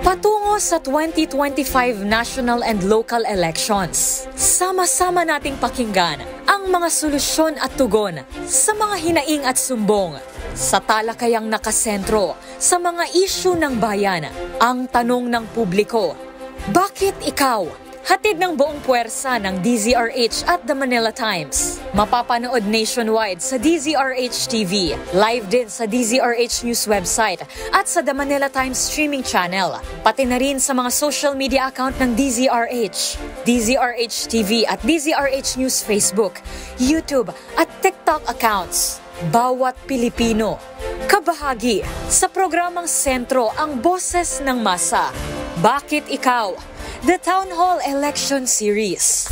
Patungo sa 2025 national and local elections, sama-sama nating pakinggan ang mga solusyon at tugon sa mga hinaing at sumbong sa talakayang nakasentro sa mga isyu ng bayan. Ang tanong ng publiko, bakit ikaw? Hatid ng buong puwersa ng DZRH at The Manila Times. Mapapanood nationwide sa DZRH TV, live din sa DZRH News website at sa The Manila Times streaming channel. Pati na rin sa mga social media account ng DZRH, DZRH TV at DZRH News Facebook, YouTube at TikTok accounts. Bawat Pilipino, kabahagi sa programang Sentro ang Boses ng Masa. Bakit ikaw? The Town Hall Election Series.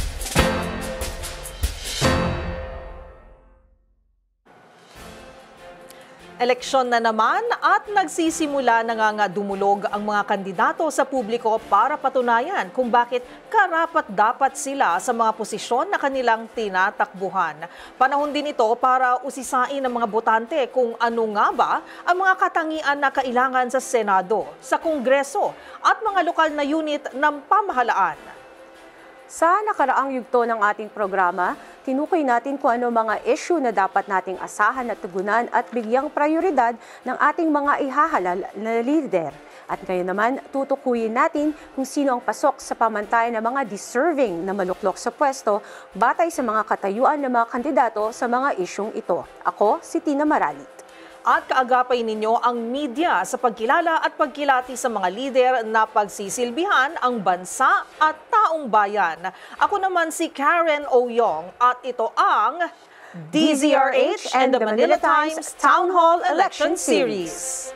Eleksyon na naman at nagsisimula na nga dumulog ang mga kandidato sa publiko para patunayan kung bakit karapat-dapat sila sa mga posisyon na kanilang tinatakbuhan. Panahon din ito para usisain ng mga botante kung ano nga ba ang mga katangian na kailangan sa Senado, sa Kongreso at mga lokal na unit ng pamahalaan. Sa nakaraang yugto ng ating programa, tinukoy natin kung ano mga issue na dapat nating asahan at tugunan at bigyang prioridad ng ating mga ihahalal na leader. At ngayon naman, tutukuyin natin kung sino ang pasok sa pamantayan ng mga deserving na maluklok sa pwesto batay sa mga katayuan ng mga kandidato sa mga isyung ito. Ako, si Tina Maralit. At kaagapay ninyo ang media sa pagkilala at pagkilati sa mga lider na pagsisilbihan ang bansa at taong bayan. Ako naman si Karen Oyong at ito ang DZRH and the Manila Times Town Hall Election Series.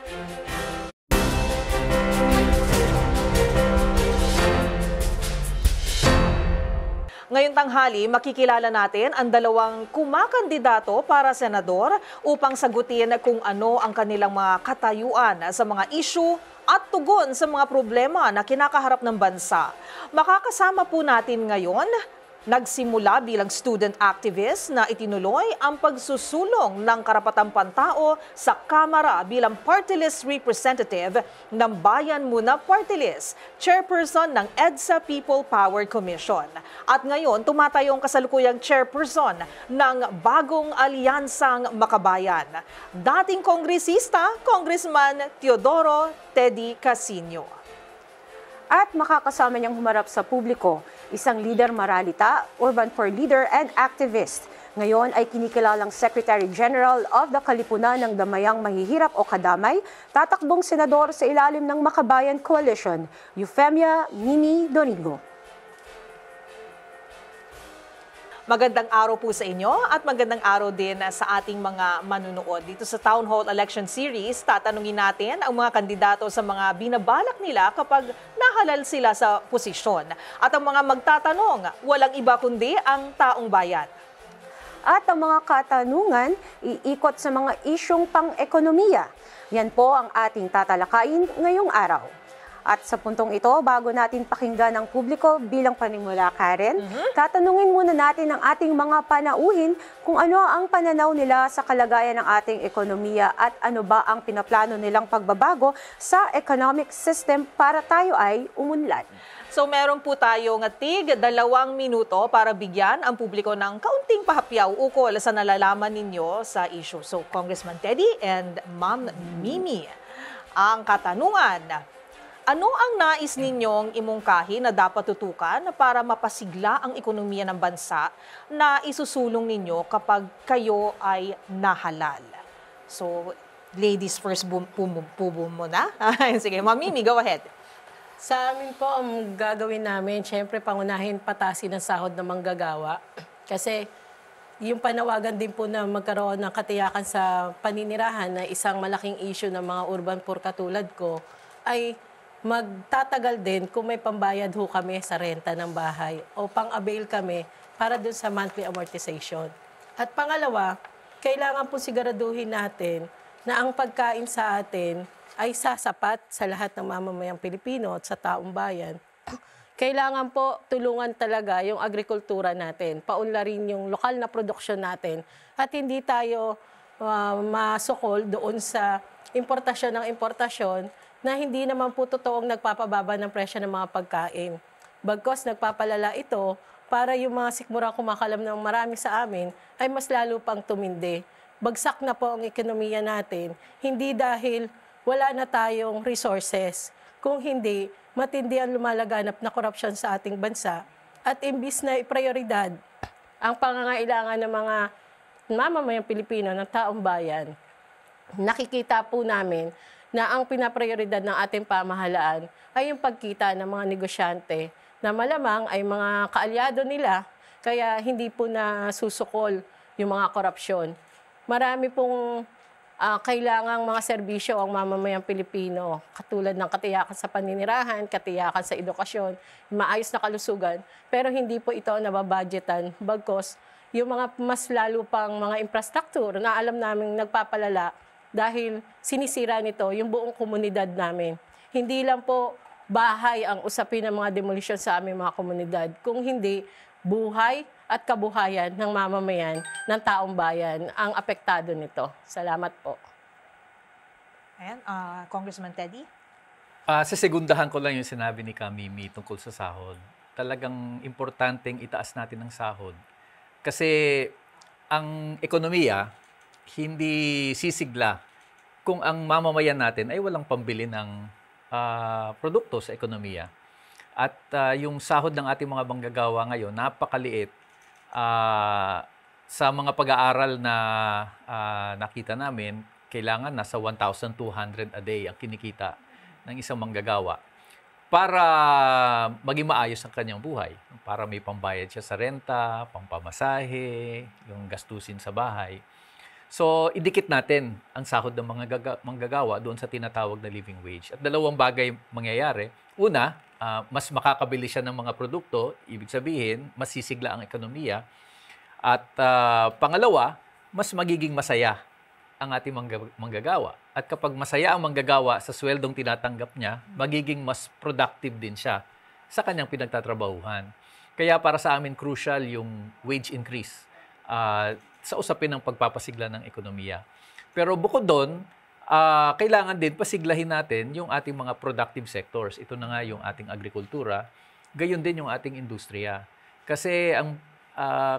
Ngayong tanghali, makikilala natin ang dalawang kumakandidato para senador upang sagutin kung ano ang kanilang mga katayuan sa mga issue at tugon sa mga problema na kinakaharap ng bansa. Makakasama po natin ngayon, nagsimula bilang student activist na itinuloy ang pagsusulong ng karapatang pantao sa Kamara bilang party list representative ng Bayan Muna Party List, chairperson ng EDSA People Power Commission. At ngayon, tumatayong kasalukuyang chairperson ng Bagong Alyansang Makabayan, dating kongresista, Congressman Teodoro Teddy Casino. At makakasama niyang humarap sa publiko, isang leader maralita, urban poor leader and activist. Ngayon ay kinikilalang Secretary General of the Kalipunan ng Damayang Mahihirap o Kadamay, tatakbong senador sa ilalim ng Makabayan Coalition, Eufemia Mimi Domingo. Magandang araw po sa inyo at magandang araw din sa ating mga manunood. Dito sa Town Hall Election Series, tatanungin natin ang mga kandidato sa mga binabalak nila kapag nahalal sila sa posisyon. At ang mga magtatanong, walang iba kundi ang taong bayan. At ang mga katanungan, iikot sa mga isyong pang-ekonomiya. Yan po ang ating tatalakayin ngayong araw. At sa puntong ito, bago natin pakinggan ang publiko bilang panimula, Karen, tatanungin muna natin ang ating mga panauhin kung ano ang pananaw nila sa kalagayan ng ating ekonomiya at ano ba ang pinaplano nilang pagbabago sa economic system para tayo ay umunlad. So meron po tayong 2 minuto para bigyan ang publiko ng kaunting pahapyaw ukol sa nalalaman ninyo sa issue. So Congressman Teddy and Ma'am Mimi, ang katanungan, ano ang nais ninyong imungkahi na dapat tutukan para mapasigla ang ekonomiya ng bansa na isusulong ninyo kapag kayo ay nahalal? So, ladies first po muna. Sige, Ma'am Mimi, go ahead. Sa amin po, ang gagawin namin, syempre pangunahin patasin ang sahod ng manggagawa. Kasi yung panawagan din po na magkaroon ng katiyakan sa paninirahan na isang malaking issue ng mga urban poor katulad ko ay magtatagal din kung may pambayad ho kami sa renta ng bahay o pang-avail kami para dun sa monthly amortization. At pangalawa, kailangan po siguraduhin natin na ang pagkain sa atin ay sasapat sa lahat ng mamamayang Pilipino at sa taong bayan. Kailangan po tulungan talaga yung agrikultura natin, paunlarin yung lokal na produksyon natin at hindi tayo masukol doon sa importasyon ng importasyon na hindi naman po totoong nagpapababa ng presyo ng mga pagkain. Bagkos nagpapalala ito para yung mga sikmurang kumakalam ng marami sa amin ay mas lalo pang tumindi. Bagsak na po ang ekonomiya natin, hindi dahil wala na tayong resources, kung hindi matindi ang lumalaganap na korupsyon sa ating bansa at imbis na prioridad ang pangangailangan ng mga mamamayang Pilipino ng taong bayan, nakikita po namin na ang pinaprioridad ng ating pamahalaan ay yung pagkita ng mga negosyante na malamang ay mga kaalyado nila kaya hindi po na susukol yung mga korupsyon. Marami pong kailangang mga serbisyo ang mamamayang Pilipino, katulad ng katiyakan sa paninirahan, katiyakan sa edukasyon, maayos na kalusugan, pero hindi po ito nababudgetan bagkos yung mga mas lalo pang mga infrastructure na alam naming nagpapalala dahil sinisira nito yung buong komunidad namin. Hindi lang po bahay ang usapin ng mga demolition sa aming mga komunidad, kung hindi buhay at kabuhayan ng mamamayan ng taong bayan ang apektado nito. Salamat po. Ayan, Congressman Teddy? Sa segundahan ko lang yung sinabi ni Kamimi tungkol sa sahod. Talagang importanteng itaas natin ang sahod. Kasi ang ekonomiya hindi sisigla kung ang mamamayan natin ay walang pambili ng produkto sa ekonomiya. At yung sahod ng ating mga manggagawa ngayon, napakaliit. Sa mga pag-aaral na nakita namin, kailangan nasa 1,200 a day ang kinikita ng isang manggagawa para maging maayos ang kanyang buhay. Para may pambayad siya sa renta, pampamasahe, yung gastusin sa bahay. So, idikit natin ang sahod ng mga manggagawa doon sa tinatawag na living wage. At dalawang bagay mangyayari. Una, mas makakabili siya ng mga produkto, ibig sabihin, mas sisigla ang ekonomiya. At pangalawa, mas magiging masaya ang ating manggagawa. At kapag masaya ang manggagawa sa sweldong tinatanggap niya, magiging mas productive din siya sa kanyang pinagtatrabahuhan. Kaya para sa amin, crucial yung wage increase sa usapin ng pagpapasigla ng ekonomiya. Pero bukod doon, kailangan din pasiglahin natin yung ating mga productive sectors. Ito na nga yung ating agrikultura, gayon din yung ating industriya. Kasi ang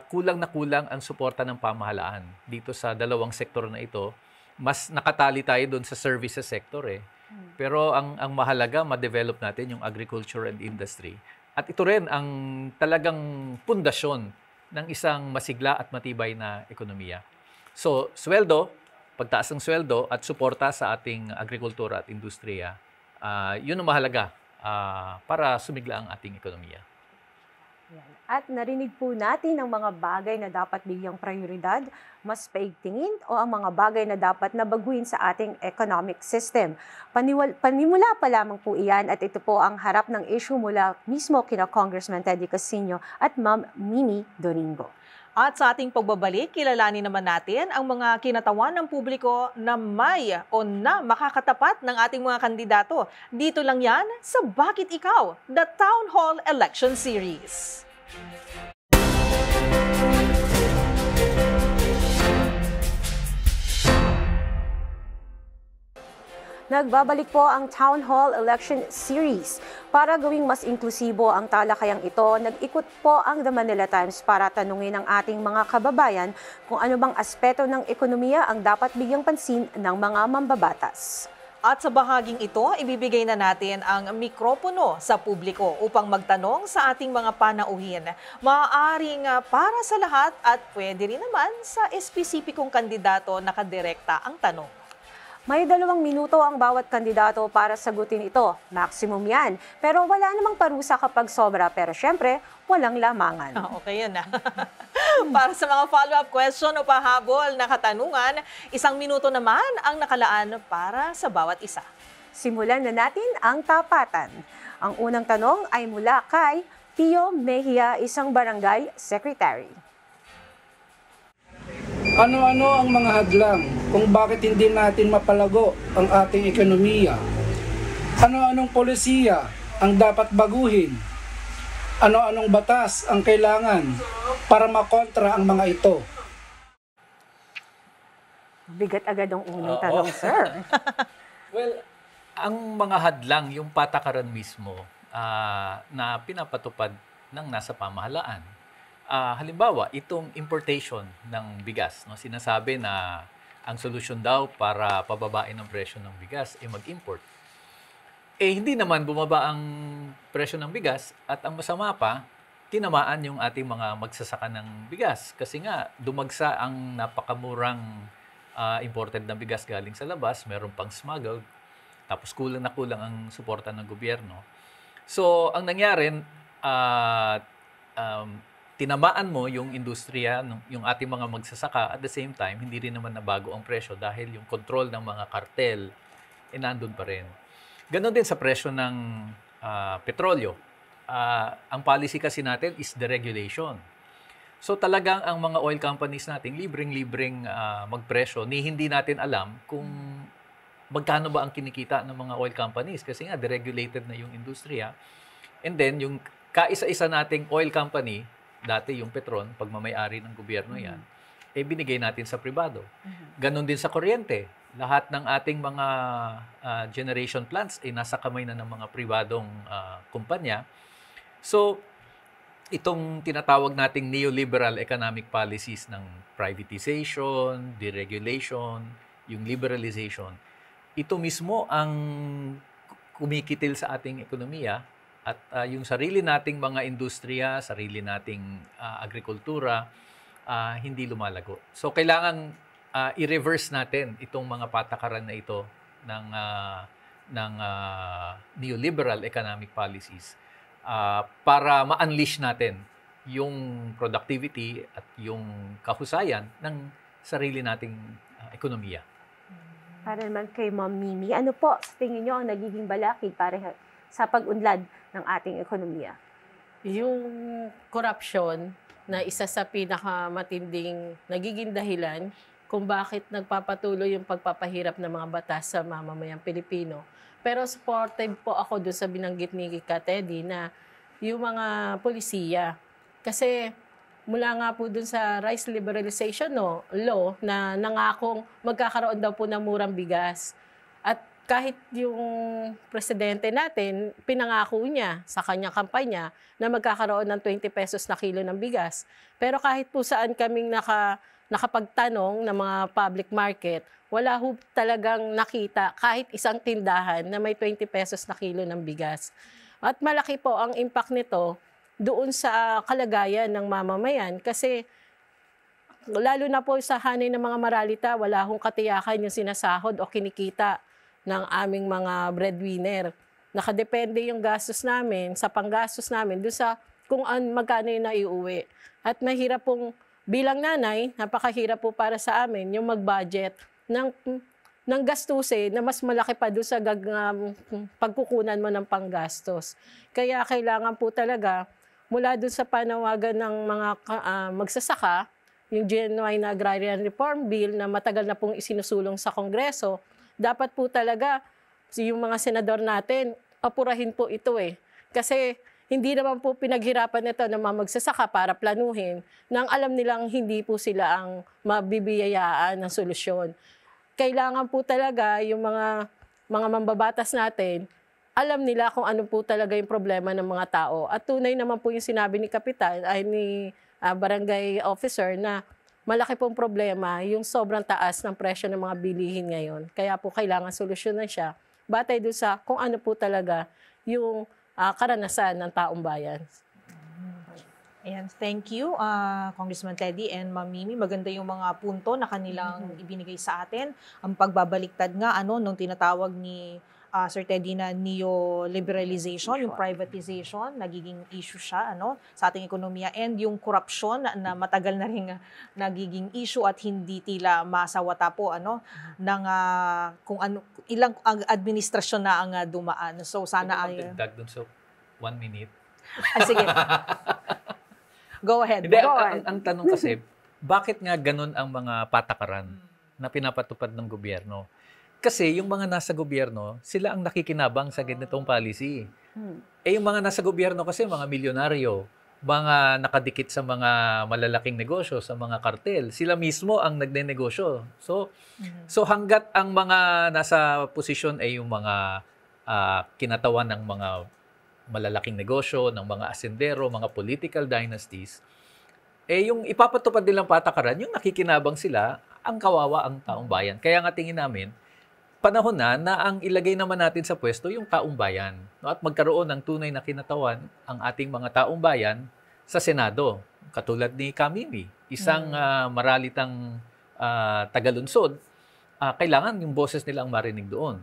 kulang na kulang ang suporta ng pamahalaan dito sa dalawang sektor na ito. Mas nakatali tayo doon sa services sector eh. Pero ang mahalaga, ma-develop natin yung agriculture and industry. At ito rin ang talagang pundasyon ng isang masigla at matibay na ekonomiya. So, sweldo, pagtaas ng sweldo at suporta sa ating agrikultura at industriya, yun ang mahalaga para sumigla ang ating ekonomiya. At narinig po natin ang mga bagay na dapat bigyang prioridad, mas paigtingin o ang mga bagay na dapat nabaguhin sa ating economic system. Panimula pa lamang po iyan at ito po ang harap ng issue mula mismo kina Congressman Teddy Casino at Ma'am Mimi Doringo. At sa ating pagbabalik, kilalanin naman natin ang mga kinatawan ng publiko na may o na makakatapat ng ating mga kandidato. Dito lang yan sa Bakit Ikaw? The Town Hall Election Series. Nagbabalik po ang Town Hall Election Series. Para gawing mas inklusibo ang talakayang ito, nag-ikot po ang The Manila Times para tanungin ang ating mga kababayan kung ano bang aspeto ng ekonomiya ang dapat bigyang pansin ng mga mambabatas. At sa bahaging ito, ibibigay na natin ang mikropono sa publiko upang magtanong sa ating mga panauhin. Maaaring para sa lahat at pwede rin naman sa espesipikong kandidato nakadirekta ang tanong. May 2 minuto ang bawat kandidato para sagutin ito. Maximum yan. Pero wala namang parusa kapag sobra. Pero syempre, walang lamangan. Okay yan na. Para sa mga follow-up question o pahabol na katanungan, 1 minuto naman ang nakalaan para sa bawat isa. Simulan na natin ang tapatan. Ang unang tanong ay mula kay Pio Mejia, isang barangay secretary. Ano-ano ang mga hadlang kung bakit hindi natin mapalago ang ating ekonomiya? Ano-anong polisiya ang dapat baguhin? Ano-anong batas ang kailangan para makontra ang mga ito? Bigat agad ang unang tanong, sir. Well, Ang mga hadlang, yung patakaran mismo na pinapatupad ng nasa pamahalaan. Halimbawa, itong importation ng bigas. No? Sinasabi na ang solusyon daw para pababain ang presyo ng bigas ay mag-import. Hindi naman bumaba ang presyo ng bigas at ang masama pa, tinamaan yung ating mga magsasaka ng bigas. Kasi nga, dumagsa ang napakamurang imported na bigas galing sa labas, meron pang smuggled, tapos kulang na kulang ang suporta ng gobyerno. So, ang nangyari, tinamaan mo yung industriya, yung ating mga magsasaka, at the same time, hindi rin naman nabago ang presyo dahil yung control ng mga kartel, nandun pa rin. Ganon din sa presyo ng petrolyo. Ang policy kasi natin is deregulation. So talagang ang mga oil companies natin, libreng-libreng magpresyo, hindi natin alam kung magkano ba ang kinikita ng mga oil companies kasi nga deregulated na yung industriya. And then yung kaisa-isa nating oil company, dati yung Petron, pagmamay-ari ng gobyerno yan, binigay natin sa pribado. Ganon din sa kuryente. Lahat ng ating mga generation plants ay nasa kamay na ng mga pribadong kumpanya. So, itong tinatawag nating neoliberal economic policies ng privatization, deregulation, yung liberalization, ito mismo ang kumikitil sa ating ekonomiya at yung sarili nating mga industriya, sarili nating agrikultura, hindi lumalago. So, kailangan i-reverse natin itong mga patakaran na ito ng neoliberal economic policies para ma-unleash natin yung productivity at yung kahusayan ng sarili nating ekonomiya. Para naman kay Ma'am Mimi, ano po sa tingin nyo ang nagiging balakid para sa pag-unlad ng ating ekonomiya? Yung corruption na isa sa pinakamatinding nagiging dahilan kung bakit nagpapatuloy yung pagpapahirap ng mga batas sa mamamayang Pilipino. Pero supportive po ako doon sa binanggit ni Ka Teddy na yung mga polisiya. Kasi mula nga po doon sa rice liberalization law na nangakong magkakaroon daw po ng murang bigas. At kahit yung presidente natin, pinangako niya sa kanyang kampanya na magkakaroon ng 20 pesos na kilo ng bigas. Pero kahit po saan kaming nakapagtanong ng mga public market, wala ho talagang nakita kahit isang tindahan na may 20 pesos na kilo ng bigas. At malaki po ang impact nito doon sa kalagayan ng mamamayan kasi lalo na po sa hanay ng mga maralita, wala hong katiyakan yung sinasahod o kinikita ng aming mga breadwinner. Nakadepende yung gastos namin, sa panggastos namin, doon sa kung magkano yung naiuwi. At mahirap pong bilang nanay, napakahirap po para sa amin yung mag-budget ng gastusin na mas malaki pa doon sa pagkukunan mo ng panggastos. Kaya kailangan po talaga, mula doon sa panawagan ng mga magsasaka, yung Genuine Agrarian Reform Bill na matagal na pong isinusulong sa Kongreso, dapat po talaga yung mga senador natin, apurahin po ito Kasi hindi naman po pinaghirapan ito ng mga magsasaka para planuhin nang alam nilang hindi po sila ang mabibiyayaan ng solusyon. Kailangan po talaga yung mga mambabatas natin, alam nila kung ano po talaga yung problema ng mga tao. At tunay naman po yung sinabi ni Kapitan, ay ni barangay officer na malaki pong problema yung sobrang taas ng presyo ng mga bilihin ngayon. Kaya po kailangan solusyonan siya batay doon sa kung ano po talaga yung karanasan ng taong bayan. Ayan, thank you, Congressman Teddy and Ma'am Mimi. Maganda yung mga punto na kanilang ibinigay sa atin. Ang pagbabaliktad nga, nung tinatawag ni Sir Teddy na neoliberalization, yung privatization, nagiging issue siya sa ating ekonomiya, and yung corruption na matagal na rin nagiging issue at hindi tila masawata po ng kung ilang administrasyon na ang dumaan. So sana ay dagdag dun sa 1 minute. Sige. Go ahead. Hindi, ang tanong kasi, bakit nga ganun ang mga patakaran na pinapatupad ng gobyerno? Kasi yung mga nasa gobyerno, sila ang nakikinabang sa ganitong policy. Yung mga nasa gobyerno kasi mga milyonaryo, mga nakadikit sa mga malalaking negosyo, sa mga kartel. Sila mismo ang nagnenegosyo. So hanggat ang mga nasa posisyon ay yung mga kinatawan ng mga malalaking negosyo, ng mga asendero, mga political dynasties, yung ipapatupad nilang patakaran, yung nakikinabang sila, ang kawawa ang taong bayan. Kaya nga tingin namin, panahon na ang ilagay naman natin sa pwesto yung taong bayan. No? At magkaroon ng tunay na kinatawan ang ating mga taong bayan sa Senado. Katulad ni Kamimi, isang maralitang tagalunsod, kailangan yung boses nila ang marinig doon.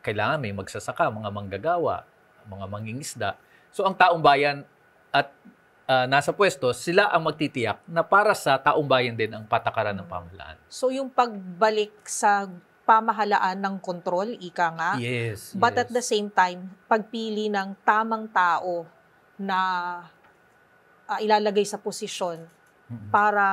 Kailangan may magsasaka, mga manggagawa, mga mangingisda. So ang taong bayan at nasa pwesto, sila ang magtitiyak na para sa taong bayan din ang patakaran ng pamahalaan. So yung pagbalik sa pamahalaan ng kontrol, ika nga. Yes. But at the same time, pagpili ng tamang tao na ilalagay sa posisyon para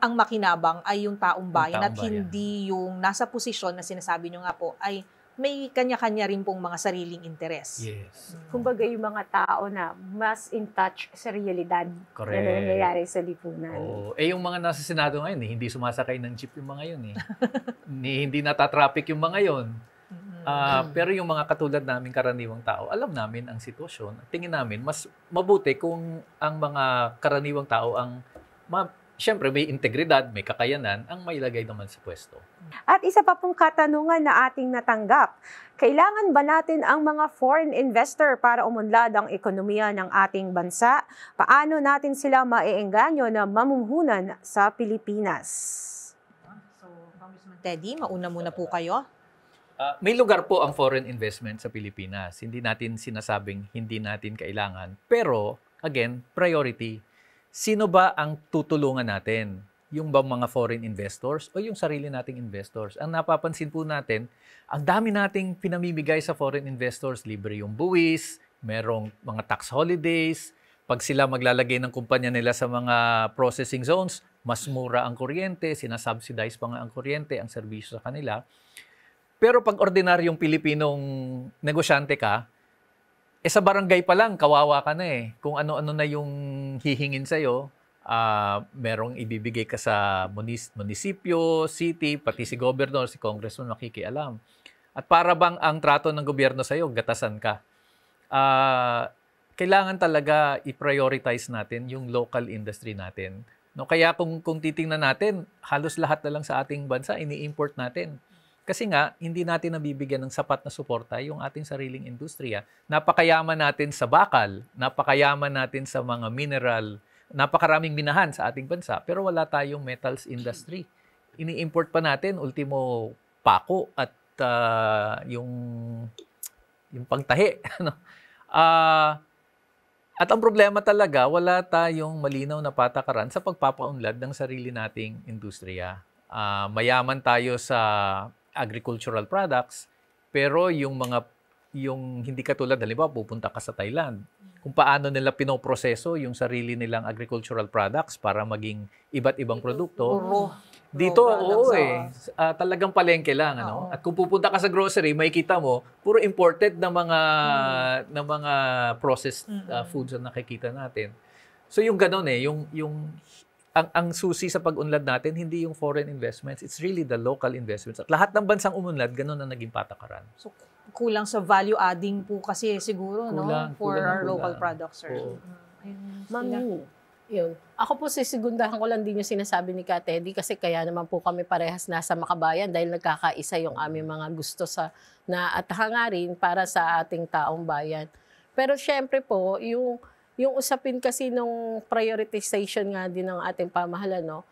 ang makinabang ay yung taong bayan at hindi yung nasa posisyon na sinasabi nyo nga po ay may kanya-kanya rin pong mga sariling interes. Yes. Kumbaga yung mga tao na mas in touch sa realidad Correct. na nangyayari sa lipunan. Oo. Yung mga nasa Senado ngayon, hindi sumasakay ng jeep yung mga yun. Hindi natatraffic yung mga yun. Pero yung mga katulad namin karaniwang tao, alam namin ang sitwasyon. Tingin namin, mas mabuti kung ang mga karaniwang tao ang siyempre, may integridad, may kakayanan, ang mailagay naman sa pwesto. At isa pa pong katanungan na ating natanggap, kailangan ba natin ang mga foreign investor para umunlad ang ekonomiya ng ating bansa? Paano natin sila maeengganyo na mamumuhunan sa Pilipinas? So, Congressman Teddy, mauna muna po kayo. May lugar po ang foreign investment sa Pilipinas. Hindi natin sinasabing hindi natin kailangan. Pero, again, priority. Sino ba ang tutulungan natin? Yung bang mga foreign investors o yung sarili nating investors? Ang napapansin po natin, ang dami nating pinamimigay sa foreign investors. Libre yung buwis, merong mga tax holidays. Pag sila maglalagay ng kumpanya nila sa mga processing zones, mas mura ang kuryente, sinasubsidize pa nga ang kuryente, ang serbisyo sa kanila. Pero pag ordinaryong Pilipinong negosyante ka, sa barangay pa lang, kawawa ka na eh. Kung ano-ano na yung hihingin sa'yo, merong ibibigay ka sa munisipyo, city, pati si governor, si congressman makikialam. At para bang ang trato ng gobyerno sa'yo, gatasan ka. Kailangan talaga i-prioritize natin yung local industry natin. No, kaya kung titingnan natin, halos lahat na lang sa ating bansa, ini-import natin. Kasi nga, hindi natin nabibigyan ng sapat na suporta yung ating sariling industriya. Napakayaman natin sa bakal, napakayaman natin sa mga mineral, napakaraming minahan sa ating bansa, pero wala tayong metals industry. Ini-import pa natin, ultimo, pako at yung pangtahi. At ang problema talaga, wala tayong malinaw na patakaran sa pagpapaunlad ng sarili nating industriya. Mayaman tayo sa agricultural products, pero yung hindi katulad, halimbawa, pupunta ka sa Thailand. Kung paano nila pinoproseso yung sarili nilang agricultural products para maging iba't ibang produkto. Dito, talagang palengke lang. Ano? At kung pupunta ka sa grocery, makikita mo, puro imported na mga processed foods na nakikita natin. So yung gano'n ang susi sa pag-unlad natin, hindi yung foreign investments, it's really the local investments. At lahat ng bansang umunlad, gano'n ang naging patakaran. So, kulang sa value adding po kasi siguro, for our local products, sir. Mami, Yun. Ako po sisegundahan ko lang din yung sinasabi ni Ka Teddy kasi kaya naman po kami parehas nasa Makabayan dahil nagkakaisa yung aming mga gusto at hangarin para sa ating taong bayan. Pero syempre po, yung usapin kasi nung prioritization nga din ng ating pamahalaan,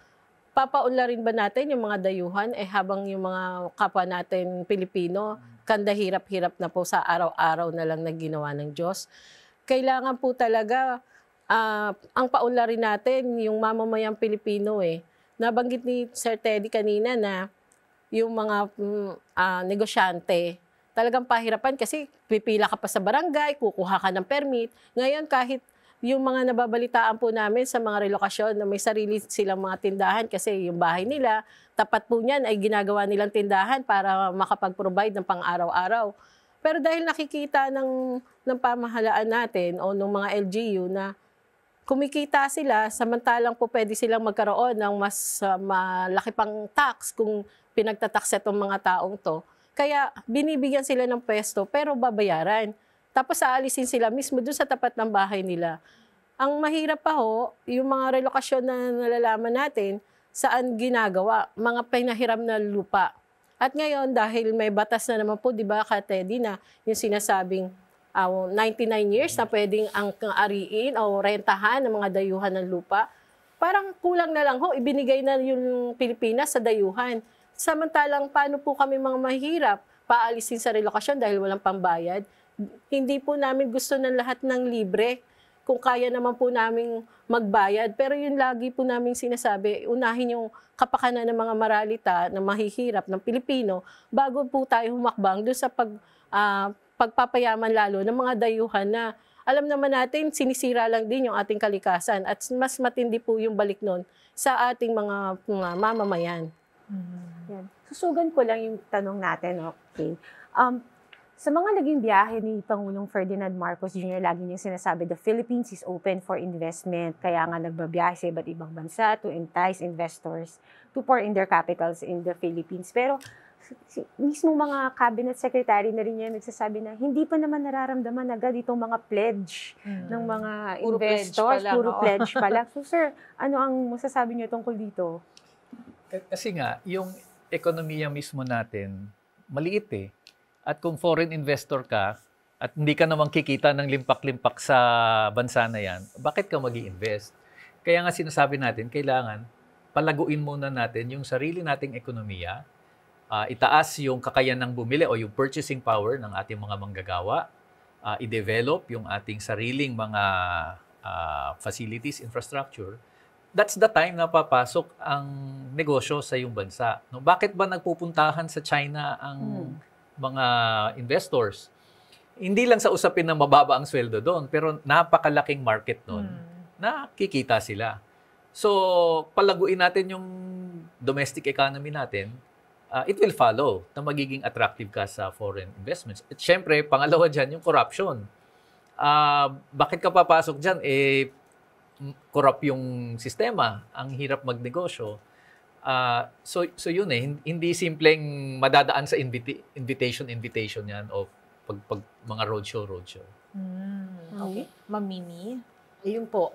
papaunlarin ba natin yung mga dayuhan habang yung mga kapwa natin Pilipino kanda hirap-hirap na po sa araw-araw na lang na ginawa ng Diyos. Kailangan po talaga ang paunlarin natin yung mamamayang Pilipino Nabanggit ni Sir Teddy kanina na yung mga negosyante talagang pahirapan kasi pipila ka pa sa barangay, kukuha ka ng permit. Ngayon kahit yung mga nababalitaan po namin sa mga relokasyon na may sarili silang mga tindahan kasi yung bahay nila, tapat po niyan ay ginagawa nilang tindahan para makapag-provide ng pang-araw-araw. Pero dahil nakikita ng pamahalaan natin o ng mga LGU na kumikita sila, samantalang po pwede silang magkaroon ng mas malaki pang tax kung pinagtatakse itong mga taong to. Kaya binibigyan sila ng pwesto pero babayaran. Tapos aalisin sila mismo doon sa tapat ng bahay nila. Ang mahirap pa ho, yung mga relokasyon na nalalaman natin, saan ginagawa, mga pinahiram na lupa. At ngayon, dahil may batas na naman po, di ba, Teddy, na yung sinasabing 99 years na pwedeng ang ariin o rentahan ng mga dayuhan ng lupa, parang kulang na lang ho, ibinigay na yung Pilipinas sa dayuhan. Samantalang, paano po kami mga mahirap paalisin sa relokasyon dahil walang pambayad? Hindi po namin gusto ng lahat ng libre. Kung kaya naman po namin magbayad. Pero yun lagi po namin sinasabi, unahin yung kapakanan ng mga maralita na mahihirap ng Pilipino bago po tayo humakbang doon sa pagpapayaman lalo ng mga dayuhan na alam naman natin sinisira lang din yung ating kalikasan at mas matindi po yung balik nun sa ating mga mamamayan. Yan. Susugan ko lang yung tanong natin, okay? Sa mga naging biyahe ni Pangulong Ferdinand Marcos Jr., lagi niyang sinasabi, the Philippines is open for investment. Kaya nga nagbabiyahe sa iba't ibang bansa to entice investors to pour in their capitals in the Philippines. Pero mismo mga cabinet secretary na rin niya nagsasabi na hindi pa naman nararamdaman agad itong mga pledge ng mga Puro investors. pledge pa lang, Puro pledge pa lang. So sir, ano ang masasabi niyo tungkol dito? Kasi nga, yung ekonomiya mismo natin, maliit eh. At kung foreign investor ka, at hindi ka namang kikita ng limpak-limpak sa bansa na yan, bakit ka mag-i-invest? Kaya nga sinasabi natin, kailangan palaguin muna natin yung sarili nating ekonomiya, itaas yung kakayanang bumili o yung purchasing power ng ating mga manggagawa, i-develop yung ating sariling mga facilities, infrastructure. That's the time na papasok ang negosyo sa iyong bansa. No, bakit ba nagpupuntahan sa China ang mga investors? Hindi lang sa usapin na mababa ang sweldo doon, pero napakalaking market doon na kikita sila. So, palaguin natin yung domestic economy natin, it will follow na magiging attractive ka sa foreign investments. At syempre, pangalawa dyan, yung corruption. Bakit ka papasok dyan? Corrupt yung sistema. Ang hirap magnegosyo. So yun hindi simpleng madadaan sa invitation yan o pag mga roadshow. Okay. Ma'am Mimi? Ayun po,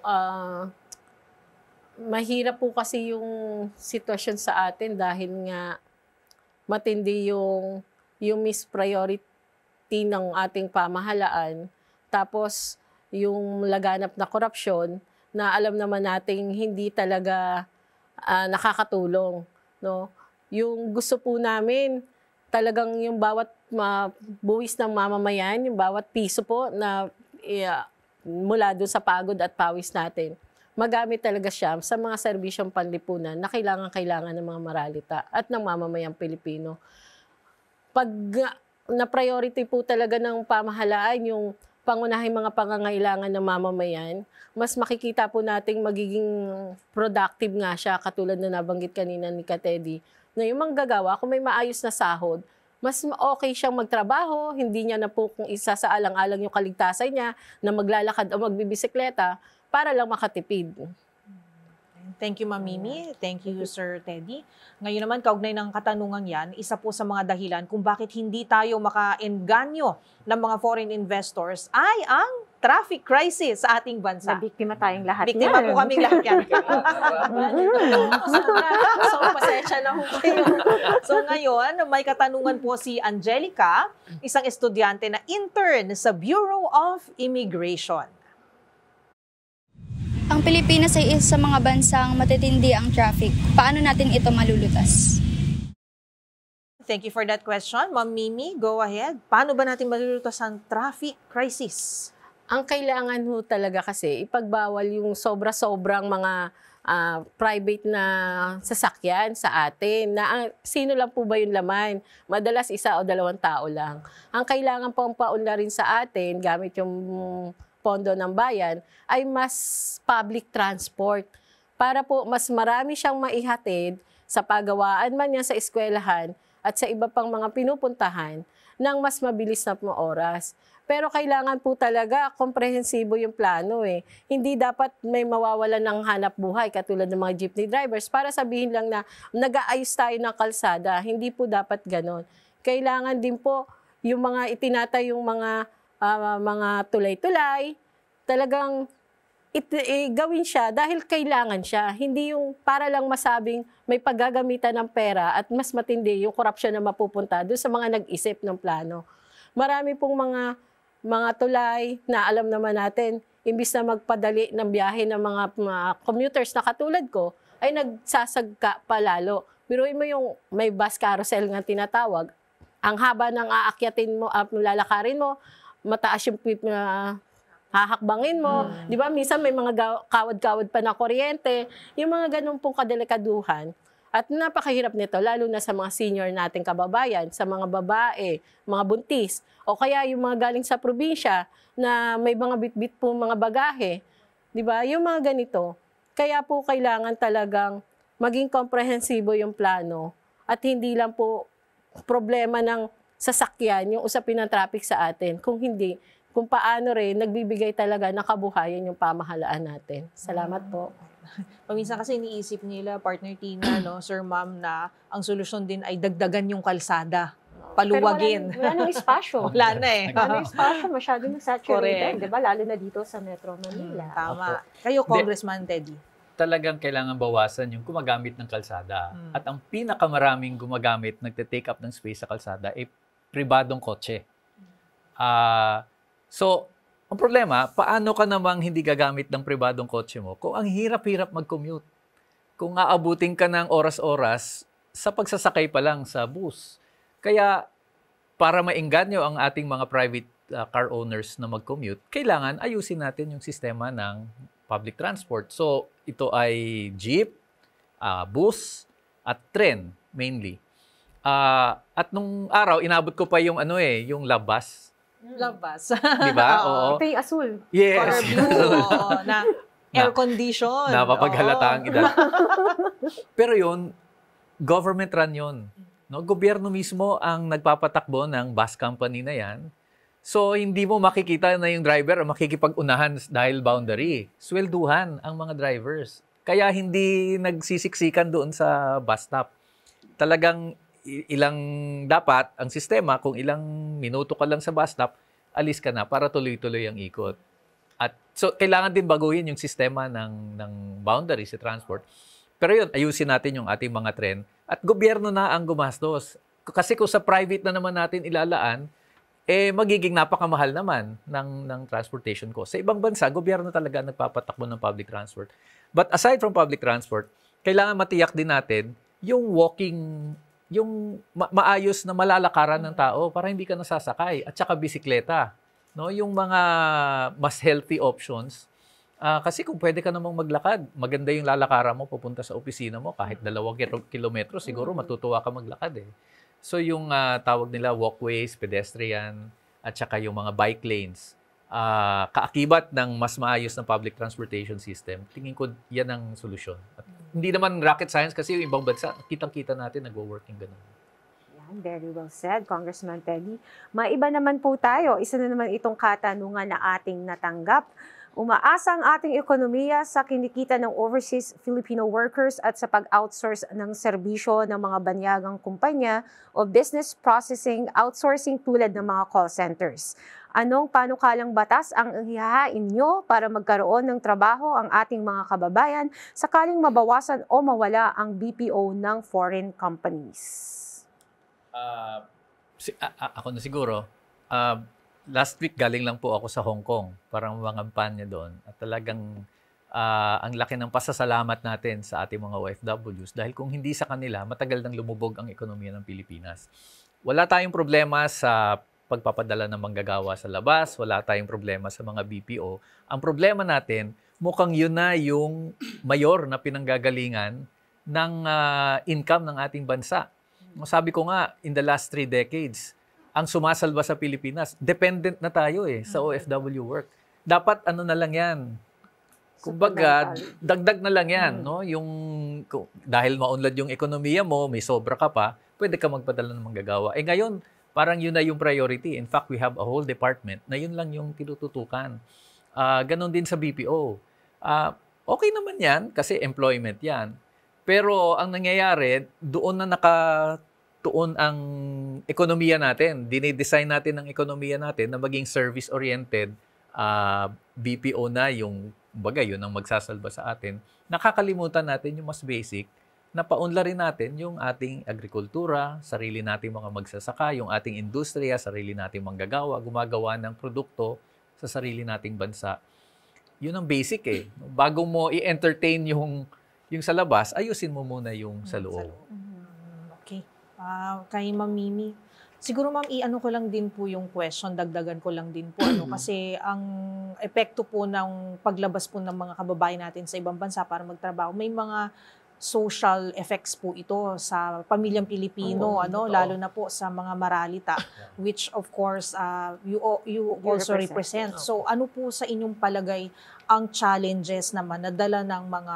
mahirap po kasi yung sitwasyon sa atin dahil nga matindi yung mispriority ng ating pamahalaan. Tapos yung laganap na korupsyon na alam naman nating hindi talaga nakakatulong, no? Yung gusto po namin, talagang yung bawat buwis ng mamamayan, yung bawat piso po na mula doon sa pagod at pawis natin, magamit talaga siya sa mga serbisyong panlipunan na kailangan ng mga maralita at ng mamamayang Pilipino. Pag na-priority po talaga ng pamahalaan yung pangunahing mga pangangailangan ng mamamayan, mas makikita po nating magiging productive nga siya, katulad na nabanggit kanina ni Katedy, na yung manggagawa, kung may maayos na sahod, mas okay siyang magtrabaho, hindi niya na po kung isa sa alang-alang yung kaligtasan niya na maglalakad o magbibisikleta para lang makatipid. Thank you, Ma'am Mimi. Thank you, Sir Teddy. Ngayon naman, kaugnay ng katanungan yan, isa po sa mga dahilan kung bakit hindi tayo makaengganyo ng mga foreign investors ay ang traffic crisis sa ating bansa. Biktima tayong lahat Biktima po kaming lahat yan. So, pasensya na ho kayo. So ngayon, may katanungan po si Angelica, isang estudyante na intern sa Bureau of Immigration. Ang Pilipinas ay isa sa mga bansang matitindi ang traffic. Paano natin ito malulutas? Thank you for that question. Ma'am Mimi, go ahead. Paano ba natin malulutas ang traffic crisis? Ang kailangan ho talaga kasi ipagbawal yung sobra-sobrang mga private na sasakyan sa atin. Sino lang po ba yung laman? Madalas isa o dalawang tao lang. Ang kailangan pong paunlarin sa atin gamit yung pondo ng bayan ay mas public transport para po mas marami siyang maihatid sa pagawaan man niya sa eskwelahan at sa iba pang mga pinupuntahan ng mas mabilis na oras. Pero kailangan po talaga komprehensibo yung plano eh. Hindi dapat may mawawalan ng hanap buhay katulad ng mga jeepney drivers para sabihin lang na nag-aayos tayo ng kalsada. Hindi po dapat ganon. Kailangan din po yung mga itinatayong mga tulay-tulay, talagang gawin siya dahil kailangan siya. Hindi yung para lang masabing may paggagamitan ng pera at mas matindi yung korupsyon na mapupunta doon sa mga nag-isip ng plano. Marami pong mga tulay na alam naman natin, imbis na magpadali ng biyahe ng mga commuters na katulad ko, ay nagsasagka pa lalo. Biruin mo yung may bus carousel nga tinatawag, ang haba ng aakyatin mo, lalakarin mo, mataas yung hahakbangin mo. Di ba? Minsan may mga kawad-kawad pa na kuryente. Yung mga ganun pong kadelikaduhan. At napakahirap nito, lalo na sa mga senior nating kababayan, sa mga babae, mga buntis, o kaya yung mga galing sa probinsya na may mga bitbit po mga bagahe. Di ba? Yung mga ganito. Kaya po kailangan talagang maging komprehensibo yung plano at hindi lang po problema ng sasakyan, yung usapin ng traffic sa atin. Kung hindi, kung paano rin nagbibigay talaga ng kabuhayan yung pamahalaan natin. Salamat po. Paminsan kasi iniisip nila, Partner Tina, no, Sir Ma'am, na ang solusyon din ay dagdagan yung kalsada. Paluwagin. Pero wala nang espasyo. Wala na eh. Wala nang espasyo, masyadong Correct. saturated, di ba? Lalo na dito sa Metro Manila. Tama. Kayo, Congressman Teddy. Talagang kailangan bawasan yung gumagamit ng kalsada. At ang pinakamaraming gumagamit, nagte-take up ng space sa kalsada, ay pribadong kotse. So, ang problema, paano ka namang hindi gagamit ng pribadong kotse mo kung ang hirap-hirap mag-commute? Kung aabutin ka ng oras-oras sa pagsasakay pa lang sa bus. Kaya, para maengganyo ang ating mga private car owners na mag-commute, kailangan ayusin natin yung sistema ng public transport. So, ito ay jeep, bus, at tren mainly. At nung araw, inabot ko pa yung yung labas. Labas. Di ba? Oo. Ito yung asul. Yes. Color blue. Na air condition. Napapaghalata ang edad. Pero yun, government run yun. No? Gobyerno mismo ang nagpapatakbo ng bus company na yan. So, hindi mo makikita na yung driver makikipag-unahan dahil boundary. Swelduhan ang mga drivers. Kaya hindi nagsisiksikan doon sa bus stop. Talagang dapat ang sistema, kung ilang minuto ka lang sa bus stop, alis ka na para tuloy-tuloy ang ikot. At so, kailangan din baguhin yung sistema ng boundary sa transport. Pero yun, ayusin natin yung ating mga tren at gobyerno na ang gumastos. Kasi kung sa private na naman natin ilalaan, magiging napakamahal naman ng transportation cost. Sa ibang bansa, gobyerno talaga nagpapatakbo ng public transport. But aside from public transport, kailangan matiyak din natin yung yung maayos na malalakaran ng tao para hindi ka nasasakay. At saka bisikleta. No? Yung mga mas healthy options. Kasi kung pwede ka namang maglakad, maganda yung lalakaran mo pupunta sa opisina mo. Kahit 2 kilometro, siguro matutuwa ka maglakad eh. So yung tawag nila walkways, pedestrian, at saka yung mga bike lanes, kaakibat ng mas maayos na public transportation system, tingin ko yan ang solusyon. At hindi naman rocket science kasi yung ibang bansa, kitang-kita natin nagwo-working ganun. Yan, very well said, Congressman Teddy. Maiba naman po tayo. Isa na naman itong katanungan na ating natanggap. Umaasa ang ating ekonomiya sa kinikita ng overseas Filipino workers at sa pag-outsource ng serbisyo ng mga banyagang kumpanya o business processing outsourcing tulad ng mga call centers. Anong panukalang batas ang ihahain nyo para magkaroon ng trabaho ang ating mga kababayan sakaling mabawasan o mawala ang BPO ng foreign companies? Ako na siguro. Last week, galing lang po ako sa Hong Kong para mangampanya doon. At talagang ang laki ng pasasalamat natin sa ating mga OFWs dahil kung hindi sa kanila, matagal nang lumubog ang ekonomiya ng Pilipinas. Wala tayong problema sa pagpapadala ng manggagawa sa labas, wala tayong problema sa mga BPO. Ang problema natin, mukhang yun na yung mayor na pinanggagalingan ng income ng ating bansa. Sabi ko nga, in the last 3 decades, ang sumasalba sa Pilipinas, dependent na tayo sa OFW work. Dapat na lang yan. Kumbaga, dagdag na lang yan. No? Dahil maunlad yung ekonomiya mo, may sobra ka pa, pwede ka magpadala ng manggagawa. Ngayon, Parang yun na yung priority. In fact, we have a whole department na yun lang yung tinututukan. Ganon din sa BPO. Okay naman yan kasi employment yan. Pero ang nangyayari, doon na nakatuon ang ekonomiya natin. Dinidesign natin ang ekonomiya natin na maging service-oriented. BPO na yung bagay, yun ang magsasalba sa atin. Nakakalimutan natin yung mas basic na paunlarin natin yung ating agrikultura, sarili nating mga magsasaka, yung ating industriya, sarili nating manggagawa, gumagawa ng produkto sa sarili nating bansa. Yun ang basic eh. Bago mo i-entertain yung sa labas, ayusin mo muna yung sa loob. Okay. Kay Ma'am Mimi, siguro ma'am, i-ano ko lang din po yung question, dagdagan ko lang din po. Kasi ang epekto po ng paglabas po ng mga kababayan natin sa ibang bansa para magtrabaho, may mga social effects po ito sa pamilyang Pilipino, lalo na po sa mga maralita, which of course you also represent. So ano po sa inyong palagay ang challenges naman na dala ng mga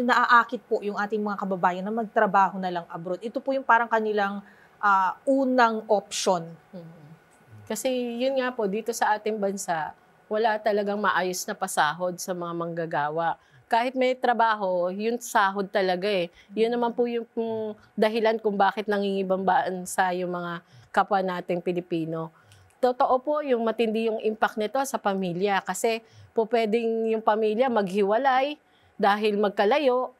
naaakit po yung ating mga kababayan na magtrabaho na lang abroad? Ito po yung parang kanilang unang option. Kasi yun nga po, dito sa ating bansa, wala talagang maayos na pasahod sa mga manggagawa. Kahit may trabaho, yun sahod talaga eh. Yun naman po yung dahilan kung bakit nangingibang bansa yung mga kapwa nating Pilipino. Totoo po yung matindi yung impact nito sa pamilya kasi po pwedeng yung pamilya maghiwalay dahil magkalayo,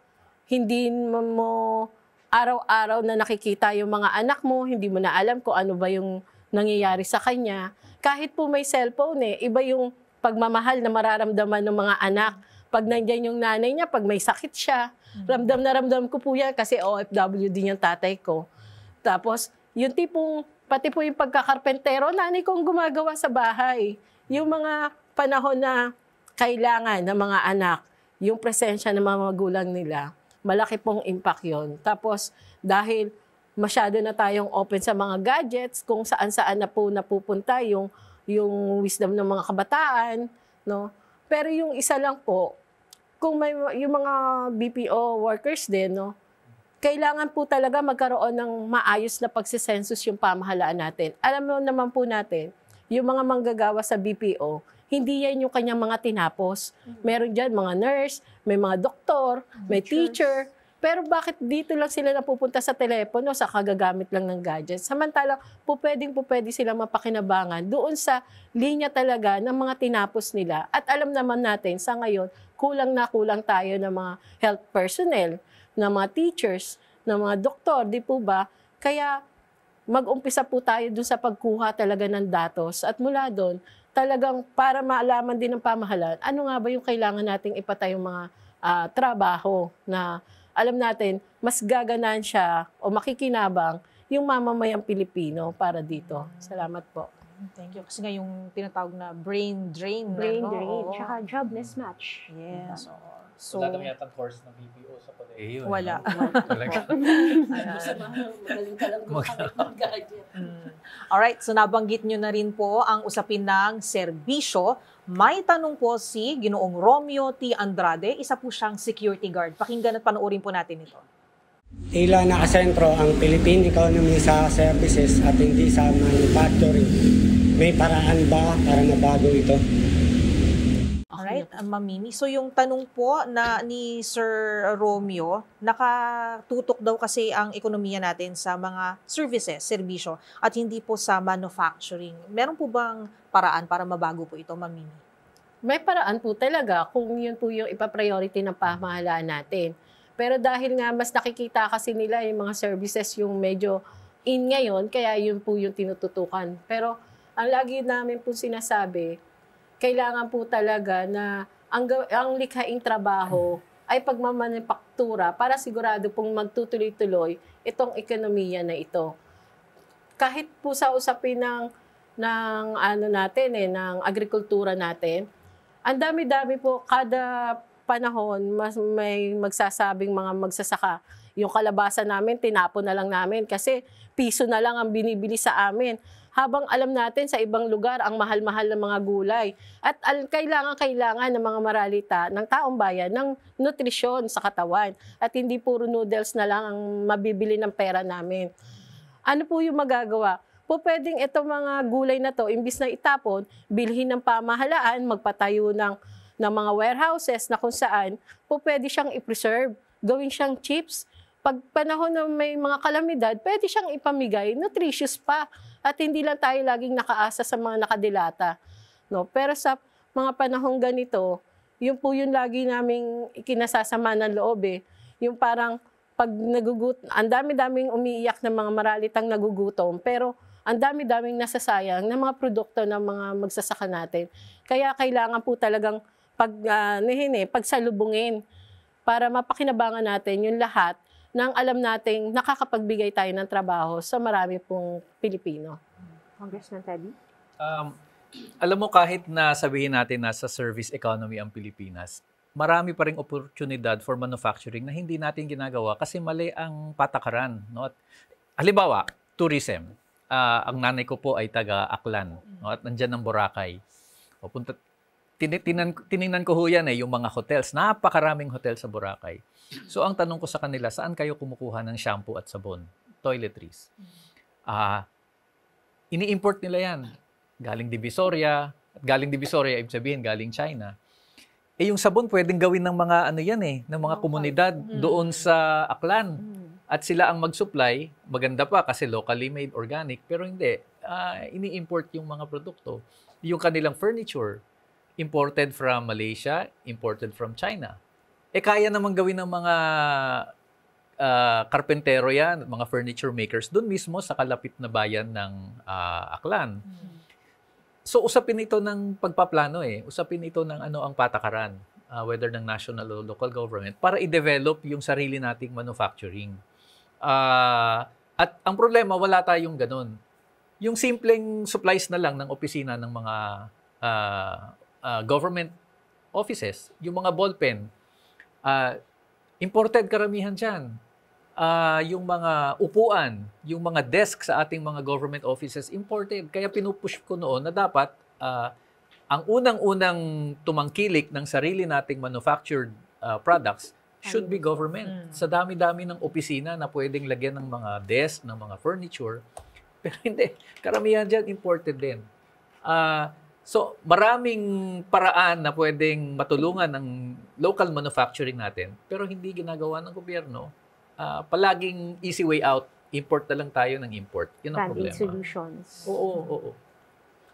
hindi mo araw-araw na nakikita yung mga anak mo, hindi mo na alam kung ano ba yung nangyayari sa kanya. Kahit po may cellphone iba yung pagmamahal na mararamdaman ng mga anak. Pag nandyan yung nanay niya, pag may sakit siya, ramdam na ramdam ko po yan kasi OFW din yung tatay ko. Tapos, yung tipong, pati po yung pagkakarpentero, nanay kong gumagawa sa bahay. Yung mga panahon na kailangan ng mga anak, yung presensya ng mga magulang nila, malaki pong impact yon. Tapos, dahil masyado na tayong open sa mga gadgets, kung saan-saan na po napupunta yung wisdom ng mga kabataan, no? Pero yung isa lang po, kung may yung mga BPO workers din, no, kailangan po talaga magkaroon ng maayos na pagsisensus yung pamahalaan natin. Alam mo naman po natin, yung mga manggagawa sa BPO, hindi yan yung kanyang mga tinapos. Meron dyan mga nurse, may mga doktor, may teacher. Pero bakit dito lang sila napupunta sa telepono, sa kagagamit lang ng gadgets? Samantalang pwede sila mapakinabangan doon sa linya talaga ng mga tinapos nila. At alam naman natin, sa ngayon, kulang tayo ng mga health personnel, ng mga teachers, ng mga doktor, di po ba? Kaya mag-umpisa po tayo doon sa pagkuha talaga ng datos. At mula doon, talagang para maalaman din ng pamahalaan, ano nga ba yung kailangan nating ipatay yung mga trabaho na alam natin, mas gaganaan siya o makikinabang yung mamamayang Pilipino para dito. Salamat po. Thank you. Kasi nga yung tinatawag na brain drain. Brain drain, tsaka job mismatch. Yes. So, wala naman yatang course ng BPO sa kolehiyo. Wala. Magaling ka lang gumamit ng gadget. Alright, so nabanggit nyo na rin po ang usapin ng serbisyo. May tanong po si Ginoong Romeo T. Andrade, isa po siyang security guard. Pakinggan at panoorin po natin ito. Tila nakasentro ang Philippine economy sa services at hindi sa manufacturing. May paraan ba para mabago ito? Alright, Ma'am Mimi. So yung tanong po na ni Sir Romeo, nakatutok daw kasi ang ekonomiya natin sa mga services, serbisyo, at hindi po sa manufacturing. Meron po bang paraan para mabago po ito, Ma'am Mimi? May paraan po talaga kung yun po yung ipa-priority ng pamahalaan natin. Pero dahil nga mas nakikita kasi nila yung mga services yung medyo in ngayon, kaya yun po yung tinututukan. Pero ang lagi namin po sinasabi, kailangan po talaga na ang likhaing trabaho ay pagmamanufaktura para sigurado pong magtutuloy-tuloy itong ekonomiya na ito. Kahit po sa usapin ng ng agrikultura natin, ang dami-dami po kada panahon may magsasabing mga magsasaka. Yung kalabasa namin, tinapon na lang namin kasi piso na lang ang binibili sa amin. Habang alam natin sa ibang lugar ang mahal-mahal ng mga gulay. At kailangan ng mga maralita ng taong bayan ng nutrisyon sa katawan. At hindi puro noodles na lang ang mabibili ng pera namin. Ano po yung magagawa? Po pwedeng itong mga gulay na to, imbis na itapon, bilhin ng pamahalaan, magpatayo ng mga warehouses na kung saan po pwede siyang i-preserve, gawin siyang chips. Pag panahon na may mga kalamidad, pwede siyang ipamigay, nutritious pa. At hindi lang tayo laging nakaasa sa mga nakadilata. No? Pero sa mga panahong ganito, yun po yung lagi naming ikinasasama ng loob eh. Yung parang pag ang dami-daming umiiyak ng mga maralitang nagugutom, pero ang dami-daming nasasayang ng mga produkto ng mga magsasaka natin. Kaya kailangan po talagang pagsalubungin para mapakinabangan natin yung lahat ng alam nating nakakapagbigay tayo ng trabaho sa marami pong Pilipino. Congressman Teddy? Alam mo, kahit na sabihin natin na sa service economy ang Pilipinas, marami pa ring oportunidad for manufacturing na hindi natin ginagawa kasi mali ang patakaran. No? At, halimbawa, tourism. Ang nanay ko po ay taga Aklan. No? At nandyan ng Boracay. Tiningnan ko ho yan yung mga hotels. Napakaraming hotel sa Boracay. So ang tanong ko sa kanila, saan kayo kumukuha ng shampoo at sabon? Toiletries. Ini-import nila yan. Galing Divisoria. At galing Divisoria, ibig sabihin, galing China. Yung sabon pwedeng gawin ng mga ng mga komunidad doon sa Aklan. At sila ang mag-supply, maganda pa kasi locally made, organic, pero hindi. Ini-import yung mga produkto. Yung kanilang furniture, imported from Malaysia, imported from China. Kaya naman gawin ng mga karpentero yan, mga furniture makers, doon mismo sa kalapit na bayan ng Aklan. So usapin ito ng pagpaplano usapin ito ng ang patakaran, whether ng national o local government, para i-develop yung sarili nating manufacturing. At ang problema, wala tayong ganun. Yung simpleng supplies na lang ng opisina ng mga government offices, yung mga ballpen, imported karamihan dyan. Yung mga upuan, yung mga desk sa ating mga government offices, imported. Kaya pinupush ko noon na dapat ang unang-unang tumangkilik ng sarili nating manufactured products should be government. Sa dami-dami ng opisina na pwedeng lagyan ng mga desk, ng mga furniture. Pero hindi. Karamihan dyan imported din. So, maraming paraan na pwedeng matulungan ng local manufacturing natin, pero hindi ginagawa ng gobyerno. Palaging easy way out, import na lang tayo ng import. Yun ang problema. Solutions. Oo.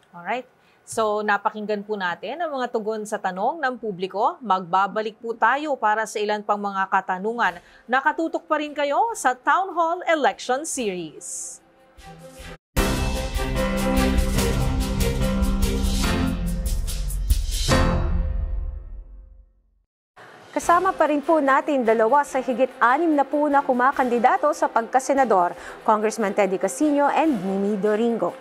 Alright. So, napakinggan po natin ang mga tugon sa tanong ng publiko. Magbabalik po tayo para sa ilan pang mga katanungan. Nakatutok pa rin kayo sa Town Hall Election Series. Kasama pa rin po natin dalawa sa higit 6 na po na kumakandidato sa pagkasenador, Congressman Teddy Casino and Mimi Doringo.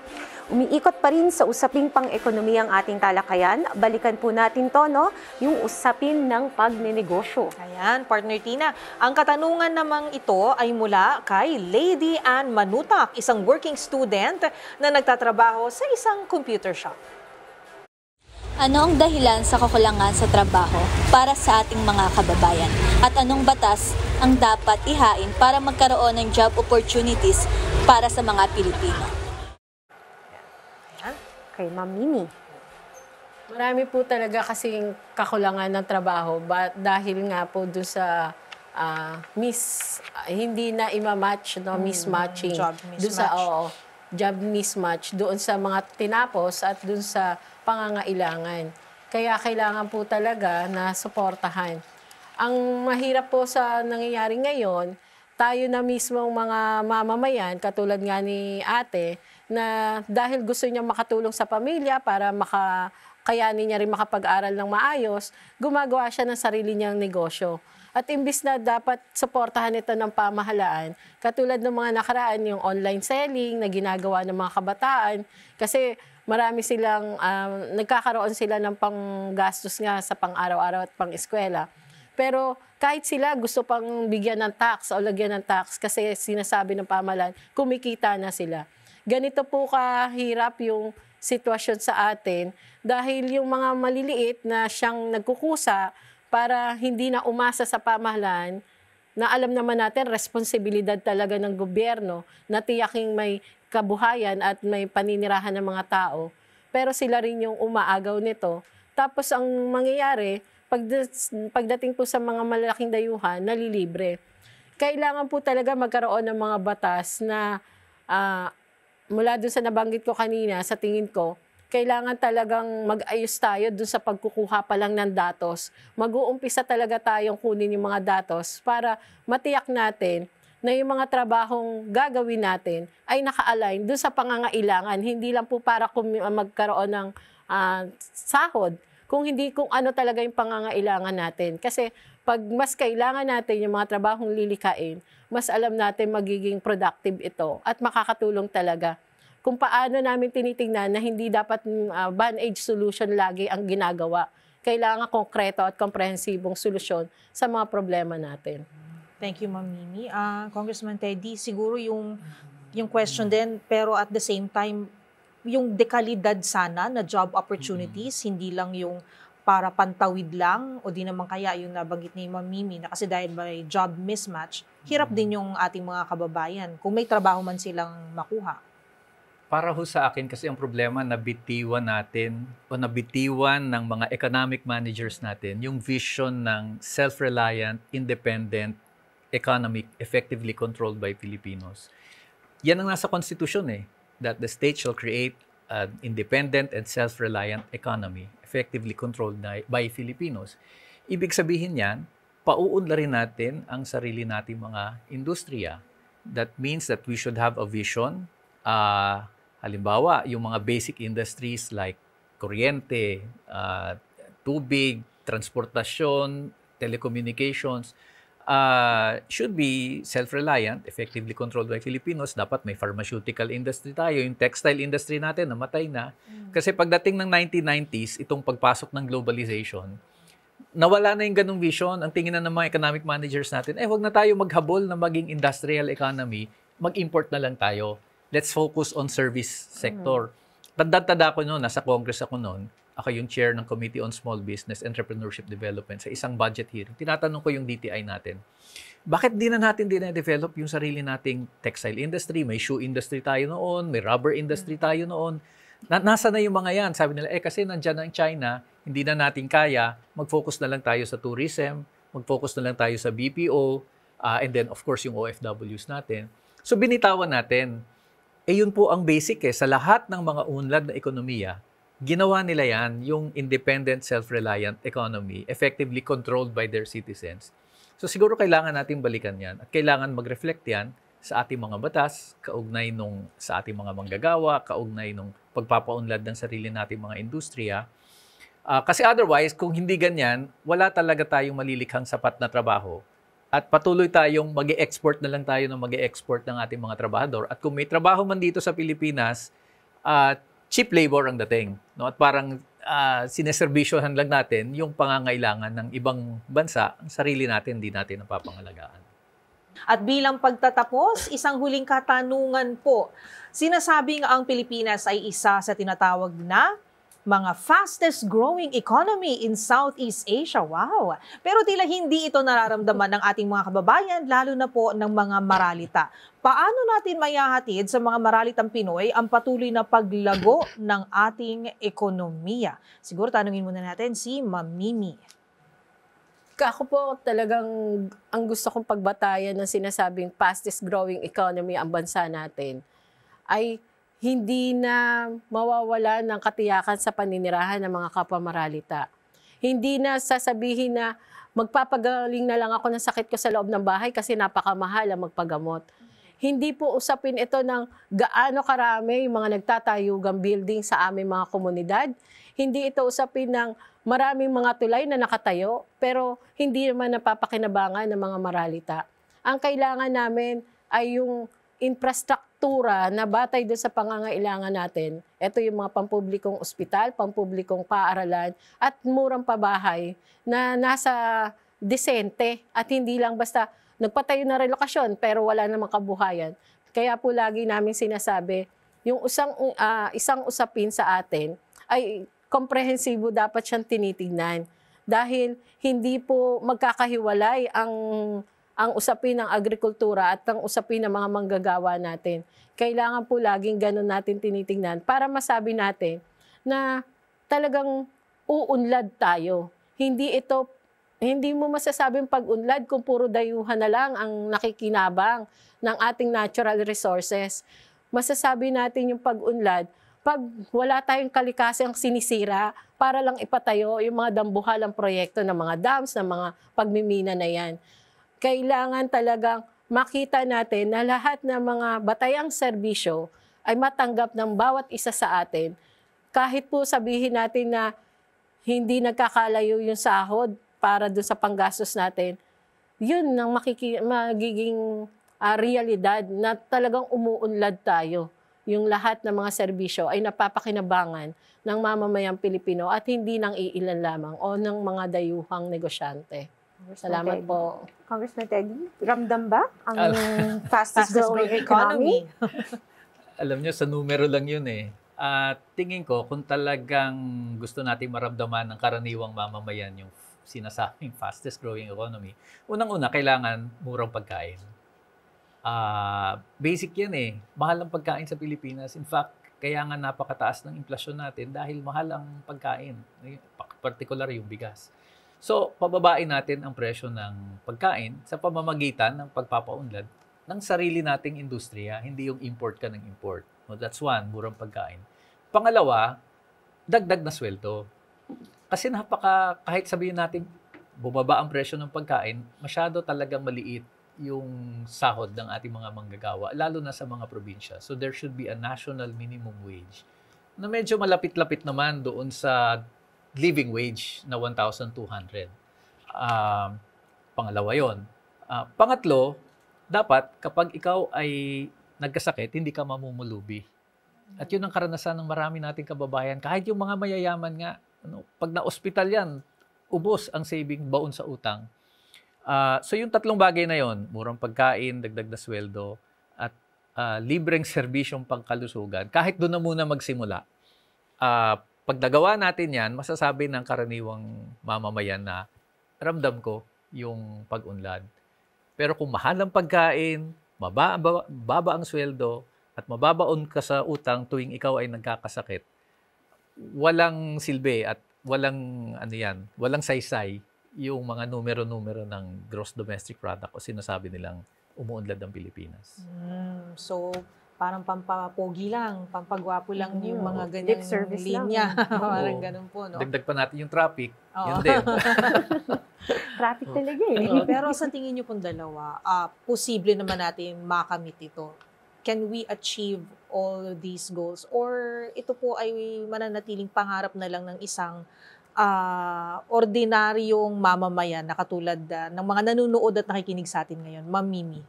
Umiikot pa rin sa usaping pang-ekonomiya ang ating talakayan. Balikan po natin to, yung usapin ng pagnenegosyo. Ayan, Partner Tina. Ang katanungan namang ito ay mula kay Lady Ann Manutak, isang working student na nagtatrabaho sa isang computer shop. Ano ang dahilan sa kakulangan sa trabaho para sa ating mga kababayan? At anong batas ang dapat ihain para magkaroon ng job opportunities para sa mga Pilipino? Kay Ma'am Mimi. Marami po talaga kasing kakulangan ng trabaho dahil nga po doon sa hindi na ima-match, mismatching. Job mismatch. Job mismatch doon sa mga tinapos at doon sa pangangailangan. Kaya kailangan po talaga na suportahan. Ang mahirap po sa nangyayari ngayon, tayo na mismo mga mamamayan, katulad nga ni ate, na dahil gusto niya makatulong sa pamilya para kayanin niya rin makapag-aral ng maayos, gumagawa siya ng sarili niyang negosyo. At imbis na dapat suportahan ito ng pamahalaan, katulad ng mga nakaraan, yung online selling na ginagawa ng mga kabataan, kasi marami silang, nagkakaroon sila ng panggastos nga sa pang-araw-araw at pang-eskwela. Pero kahit sila gusto pang bigyan ng tax o lagyan ng tax kasi sinasabi ng pamahalaan, kumikita na sila. Ganito po kahirap yung sitwasyon sa atin dahil yung mga maliliit na siyang nagkukusa para hindi na umasa sa pamahalaan, na alam naman natin responsibilidad talaga ng gobyerno na tiyaking may kabuhayan at may paninirahan ng mga tao. Pero sila rin yung umaagaw nito. Tapos ang mangyayari, pagdating po sa mga malalaking dayuhan, nalilibre. Kailangan po talaga magkaroon ng mga batas na mula doon sa nabanggit ko kanina, sa tingin ko, kailangan talagang mag-ayos tayo doon sa pagkukuha pa lang ng datos. Mag-uumpisa talaga tayong kunin yung mga datos para matiyak natin na yung mga trabahong gagawin natin ay naka-align doon sa pangangailangan. Hindi lang po para magkaroon ng sahod, kung ano talaga yung pangangailangan natin. Kasi pag mas kailangan natin yung mga trabahong lilikain, mas alam natin magiging productive ito at makakatulong talaga. Kung paano namin tinitingnan na hindi dapat band-aid solution lagi ang ginagawa. Kailangan konkreto at komprehensibong solusyon sa mga problema natin. Thank you, Ma'am Mimi. Congressman Teddy, siguro yung question din, pero at the same time, yung dekalidad sana na job opportunities, hindi lang yung para pantawid lang o di naman kaya yung nabanggit ni Ma'am Mimi na kasi dahil may job mismatch, hirap din yung ating mga kababayan kung may trabaho man silang makuha. Para ho sa akin kasi ang problema nabitiwan natin o nabitiwan ng mga economic managers natin yung vision ng self-reliant, independent economy effectively controlled by Filipinos. Yan ang nasa konstitusyon that the state shall create an independent and self-reliant economy effectively controlled by Filipinos. Ibig sabihin yan, pauunlarin natin ang sarili nating mga industriya. That means that we should have a vision. Halimbawa, yung mga basic industries like kuryente, tubig, transportasyon, telecommunications, should be self-reliant, effectively controlled by Filipinos. Dapat may pharmaceutical industry tayo. Yung textile industry natin, namatay na. Kasi pagdating ng 1990s, itong pagpasok ng globalization, nawala na yung ganung vision. Ang tingin na ng mga economic managers natin, wag na tayo maghabol na maging industrial economy, mag-import na lang tayo. Let's focus on service sector. Tanda ko noon, nasa Congress ako noon. Ako yung chair ng Committee on Small Business Entrepreneurship Development sa isang budget hearing. Tinatanong ko yung DTI natin, bakit di na natin develop yung sarili nating textile industry? May shoe industry tayo noon, may rubber industry tayo noon. Nasa na yung mga yan? Sabi nila, kasi nandyan na ang China, hindi na natin kaya, mag-focus na lang tayo sa tourism, mag-focus na lang tayo sa BPO, and then of course yung OFWs natin. So binitawan natin. Yun po ang basic sa lahat ng mga unlad na ekonomiya, ginawa nila yan, yung independent, self-reliant economy, effectively controlled by their citizens. So siguro kailangan natin balikan yan at kailangan mag-reflect yan sa ating mga batas, kaugnay sa ating mga manggagawa, kaugnay nung pagpapaunlad ng sarili nating mga industriya. Kasi otherwise, kung hindi ganyan, wala talaga tayong malilikhang sapat na trabaho. At patuloy tayong mag-e-export na lang tayo ng mag-e-export ng ating mga trabahador. At kung may trabaho man dito sa Pilipinas, cheap labor ang dating. No? At parang sineserbisyohan lang natin yung pangangailangan ng ibang bansa, ang sarili natin, hindi natin napapangalagaan. At bilang pagtatapos, isang huling katanungan po. Sinasabing ang Pilipinas ay isa sa tinatawag na mga fastest growing economy in Southeast Asia. Wow! Pero tila hindi ito nararamdaman ng ating mga kababayan, lalo na po ng mga maralita. Paano natin mayahatid sa mga maralitang Pinoy ang patuloy na paglago ng ating ekonomiya? Siguro tanungin muna natin si Ma'am Mimi. Ako po talagang ang gusto kong pagbatayan ng sinasabing fastest growing economy ang bansa natin ay hindi na mawawala ng katiyakan sa paninirahan ng mga kapamaralita. Hindi na sasabihin na magpapagaling na lang ako ng sakit ko sa loob ng bahay kasi napakamahal ang magpagamot. Hindi po usapin ito ng gaano karami yung mga nagtatayugang building sa aming mga komunidad. Hindi ito usapin ng maraming mga tulay na nakatayo pero hindi naman napapakinabangan ng mga maralita. Ang kailangan namin ay yung infrastruktura na batay doon sa pangangailangan natin. Ito yung mga pampublikong ospital, pampublikong paaralan at murang pabahay na nasa desente at hindi lang basta nagpatayo na relokasyon pero wala namang kabuhayan. Kaya po lagi namin sinasabi, yung isang usapin sa atin ay komprehensibo dapat siyang tinitingnan dahil hindi po magkakahiwalay ang ang usapin ng agrikultura at ang usapin ng mga manggagawa natin. Kailangan po laging ganun natin tinitingnan para masabi natin na talagang uunlad tayo. Hindi mo masasabing pag-unlad kung puro dayuhan na lang ang nakikinabang ng ating natural resources. Masasabi natin yung pag-unlad pag wala tayong kalikasang sinisira para lang ipatayo yung mga dambuhalang proyekto ng mga dams, ng mga pagmimina na yan. Kailangan talagang makita natin na lahat ng mga batayang serbisyo ay matanggap ng bawat isa sa atin. Kahit po sabihin natin na hindi nagkakalayo yung sahod para doon sa panggastos natin, yun ang magiging realidad na talagang umuunlad tayo. Yung lahat ng mga serbisyo ay napapakinabangan ng mamamayang Pilipino at hindi ng iilan lamang o ng mga dayuhang negosyante. Salamat po. Congressman Teddy, ramdam ba ang fastest growing economy? Alam nyo, sa numero lang yun eh. At tingin ko, kung talagang gusto natin maramdaman ng karaniwang mamamayan yung sinasabing fastest growing economy, unang-una, kailangan murang pagkain. Basic yan eh. Mahal ang pagkain sa Pilipinas. In fact, kaya nga napakataas ng inflasyon natin dahil mahal ang pagkain. Particular yung bigas. So, pababain natin ang presyo ng pagkain sa pamamagitan ng pagpapaunlad ng sarili nating industriya, hindi yung import ka ng import. No, that's one, murang pagkain. Pangalawa, dagdag na sweldo. Kasi kahit sabihin natin, bumaba ang presyo ng pagkain, masyado talagang maliit yung sahod ng ating mga manggagawa, lalo na sa mga probinsya. So there should be a national minimum wage na medyo malapit-lapit naman doon sa living wage na 1,200. Pangalawa yon. Pangatlo, dapat kapag ikaw ay nagkasakit, hindi ka mamumulubi. At yun ang karanasan ng marami nating kababayan. Kahit yung mga mayayaman nga, pag na-ospital yan, ubos ang saving baon sa utang. So yung tatlong bagay na yon, murang pagkain, dagdag na sweldo, at libreng serbisyong pangkalusugan, kahit doon na muna magsimula. Pag nagawa natin yan, masasabi ng karaniwang mamamayan na ramdam ko yung pag-unlad. Pero kung mahal ang pagkain, mababa ang sweldo, at mababaon ka sa utang tuwing ikaw ay nagkakasakit, walang silbi at walang saysay yung mga numero-numero ng gross domestic product o sinasabi nilang umuunlad ang Pilipinas. So, parang pampapogi lang, pampagwapo lang yung mga ganyang linya. Parang ganun po, no? Dagdag pa natin yung traffic. Yun din. Traffic talaga eh. Pero sa tingin niyo pong dalawa, posible naman natin makamit ito. Can we achieve all these goals? Or ito po ay mananatiling pangarap na lang ng isang ordinaryong mamamayan na katulad ng mga nanunood at nakikinig sa atin ngayon? Ma'am Mimi.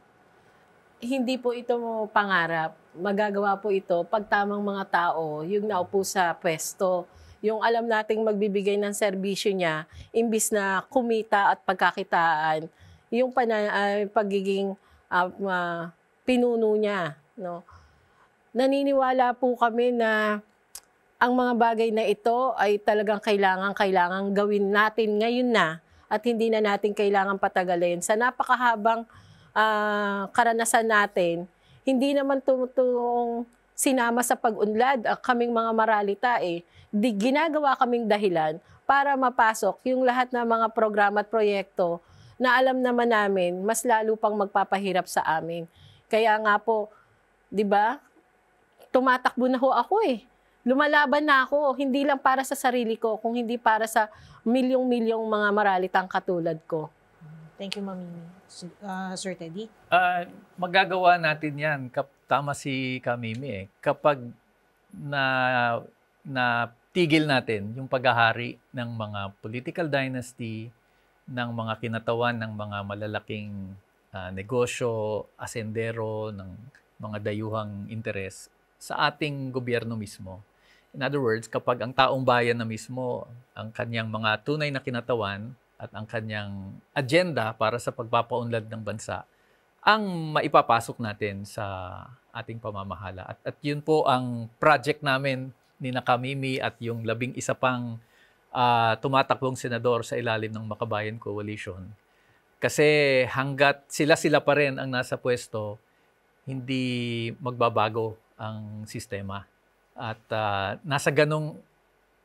Hindi po ito pangarap. Magagawa po ito pag tamang mga tao, yung naupo sa pwesto, yung alam nating magbibigay ng serbisyo niya, imbis na kumita at pagkakitaan, yung pagiging pinuno niya. No? Naniniwala po kami na ang mga bagay na ito ay talagang kailangan gawin natin ngayon na at hindi na natin kailangan patagalin. Sa napakahabang karanasan natin, hindi naman tumutulong sinama sa pag-unlad kaming mga maralita eh. Ginagawa kaming dahilan para mapasok yung lahat ng mga programa at proyekto na alam naman namin mas lalo pang magpapahirap sa amin. Kaya nga po, 'di ba? Tumatakbo na ho ako eh. Lumalaban na ako, hindi lang para sa sarili ko, kung hindi para sa milyong-milyong mga maralitang katulad ko. Thank you, Ma'am Mimi. Sir Teddy? Magagawa natin yan. Tama si Kamimi eh. Kapag tigil natin yung paghahari ng mga political dynasty, ng mga kinatawan ng mga malalaking negosyo, asendero, ng mga dayuhang interes sa ating gobyerno mismo. In other words, kapag ang taong bayan na mismo, ang kanyang mga tunay na kinatawan at ang kanyang agenda para sa pagpapaunlad ng bansa, ang maipapasok natin sa ating pamamahala. At yun po ang project namin ni Kamimi at yung 11 pang tumatakbong senador sa ilalim ng Makabayan Coalition. Kasi hanggat sila pa rin ang nasa pwesto, hindi magbabago ang sistema. At nasa ganong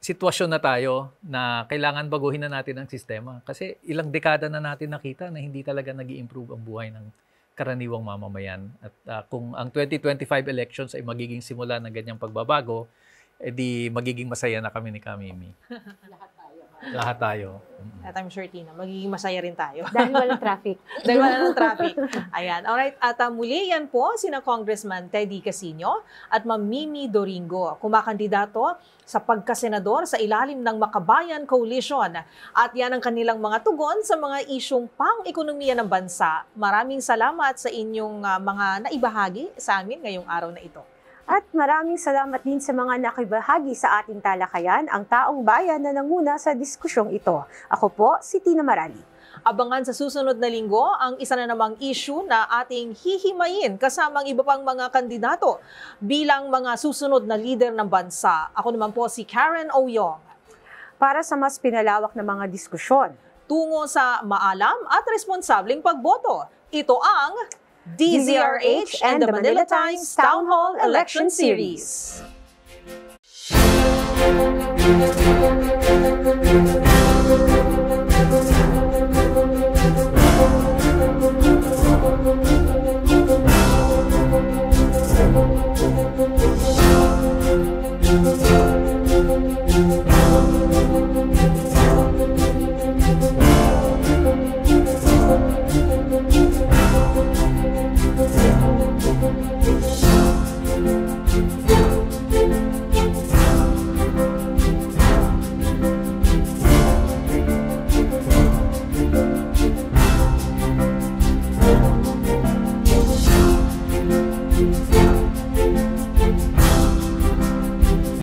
sitwasyon na tayo na kailangan baguhin na natin ang sistema. Kasi ilang dekada na natin nakita na hindi talaga nag-i-improve ang buhay ng karaniwang mamamayan. At kung ang 2025 elections ay magiging simula ng ganyang pagbabago, edi magiging masaya na kami ni Kamimi. Lahat tayo. At I'm sure, Tina, magiging masaya rin tayo. Dahil walang traffic. Dahil walang traffic. Ayan. Alright. At muli yan po, sina Congressman Teddy Casino at Ma'am Mimi Doringo, kumakandidato sa pagkasenador sa ilalim ng Makabayan Coalition. At yan ang kanilang mga tugon sa mga isyong pang-ekonomiya ng bansa. Maraming salamat sa inyong mga naibahagi sa amin ngayong araw na ito. At maraming salamat din sa mga nakibahagi sa ating talakayan, ang taong bayan na nanguna sa diskusyong ito. Ako po, si Tina Marali. Abangan sa susunod na linggo ang isa na namang issue na ating hihimayin kasamang iba pang mga kandidato bilang mga susunod na leader ng bansa. Ako naman po si Karen Oyong. Para sa mas pinalawak na mga diskusyon, tungo sa maalam at responsableng pagboto, ito ang DZRH and the Manila Times Town Hall Election Series.